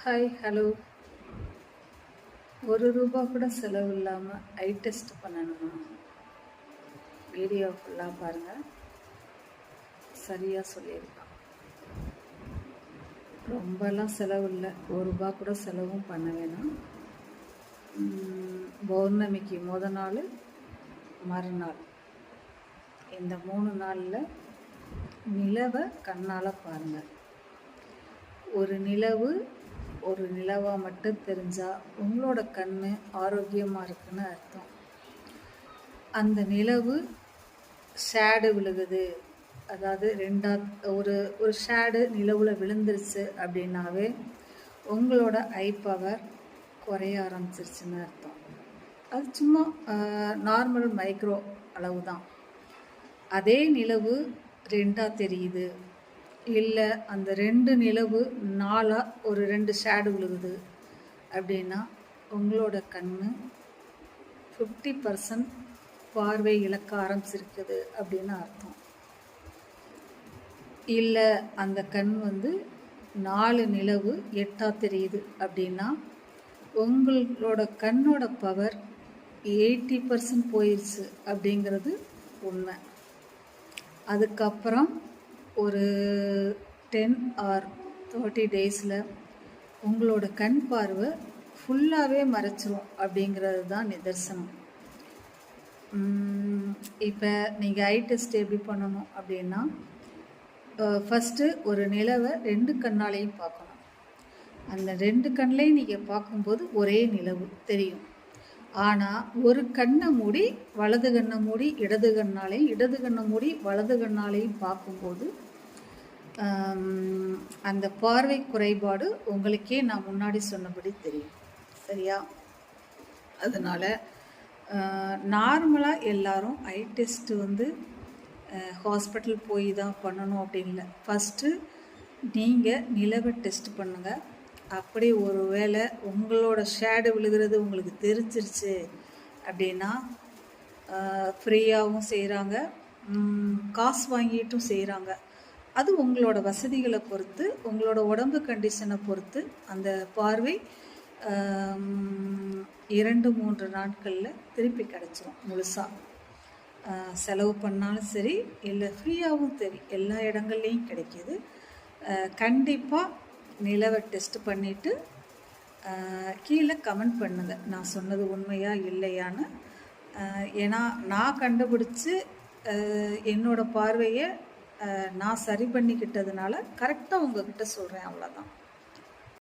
Hi hello. ரூபா கூட செலவு இல்லாமல் ஐ டெஸ்ட் பண்ணணுமா? வீடியோ ஃபுல்லாக பாருங்கள், சரியாக சொல்லியிருக்கான். ரொம்பலாம் செலவு இல்லை, ரூபா கூட செலவும் பண்ண வேணாம். பௌர்ணமிக்கு நாள் மறுநாள் இந்த 3 நாளில் நிலவை கண்ணால் பாருங்கள். ஒரு நிலவாக மட்டும் தெரிஞ்சால் உங்களோட கண் ஆரோக்கியமாக இருக்குன்னு அர்த்தம். அந்த நிலவு ஷேடு விழுகுது, அதாவது ஒரு ஷேடு நிலவில் விழுந்துருச்சு அப்படின்னாவே உங்களோட ஐ பவர் குறைய ஆரம்பிச்சிருச்சுன்னு அர்த்தம். அது சும்மா நார்மல் மைக்ரோ அளவு தான். அதே நிலவு 2 தெரியுது, இல்லை அந்த 2 நிலவு 4 ஒரு 2 ஷேடு விழுகுது அப்படின்னா உங்களோட கண் 50% பார்வை இழக்க ஆரம்பிச்சிருக்குது அப்படின்னு அர்த்தம். இல்லை அந்த கண் 4 நிலவு 8 தெரியுது அப்படின்னா உங்களோட கண்ணோட பவர் 80% போயிடுச்சு அப்படிங்கிறது உண்மை. அதுக்கப்புறம் ஒரு 10 or 30 டேஸில் உங்களோட கண் பார்வை ஃபுல்லாகவே மறைச்சிரும் அப்படிங்கிறது தான் நிதர்சனம். இப்போ நீங்கள் ஐ டெஸ்ட் எப்படி பண்ணணும் அப்படின்னா, ஃபஸ்ட்டு ஒரு நிலவை 2 கண்ணாலையும் பார்க்கணும். அந்த 2 கண்ணையும் நீங்கள் பார்க்கும்போது ஒரே நிலவு தெரியும். ஆனால் ஒரு கண்ணை மூடி வலது கண்ணை மூடி இடது கண்ணாலையும், இடது கண்ணை மூடி வலது கண்ணாலையும் பார்க்கும்போது அந்த பார்வை குறைபாடு உங்களுக்கே நான் முன்னாடி சொன்னபடி தெரியும். சரியா? அதனால் நார்மலாக எல்லாரும் ஐ டெஸ்ட்டு ஹாஸ்பிட்டல் போய் தான் பண்ணணும் அப்படின்னு இல்லை. ஃபஸ்ட்டு நீங்கள் நிலவை டெஸ்ட் பண்ணுங்கள். அப்படி ஒரு வேளை உங்களோட ஷேடு விழுகிறது உங்களுக்கு தெரிஞ்சிருச்சு அப்படின்னா ஃப்ரீயாகவும் செய்கிறாங்க, காசு வாங்கிட்டும் செய்கிறாங்க. அது உங்களோட வசதிகளை பொறுத்து, உங்களோட உடம்பு கண்டிஷனை பொறுத்து அந்த பார்வை 2-3 நாட்களில் திருப்பி கிடச்சிரும். முழுசாக செலவு பண்ணாலும் சரி, இல்லை ஃப்ரீயாகவும் சரி, எல்லா இடங்கள்லேயும் கிடைக்கிது. கண்டிப்பாக நிலவை டெஸ்ட் பண்ணிவிட்டு கீழே கமெண்ட் பண்ணுங்கள், நான் சொன்னது உண்மையா இல்லையான்னு. ஏன்னா நான் கண்டுபிடிச்சி என்னோடய பார்வையை நான் சரி பண்ணிக்கிட்டதுனால கரெக்டாக உங்ககிட்ட சொல்கிறேன், அவ்வளோதான்.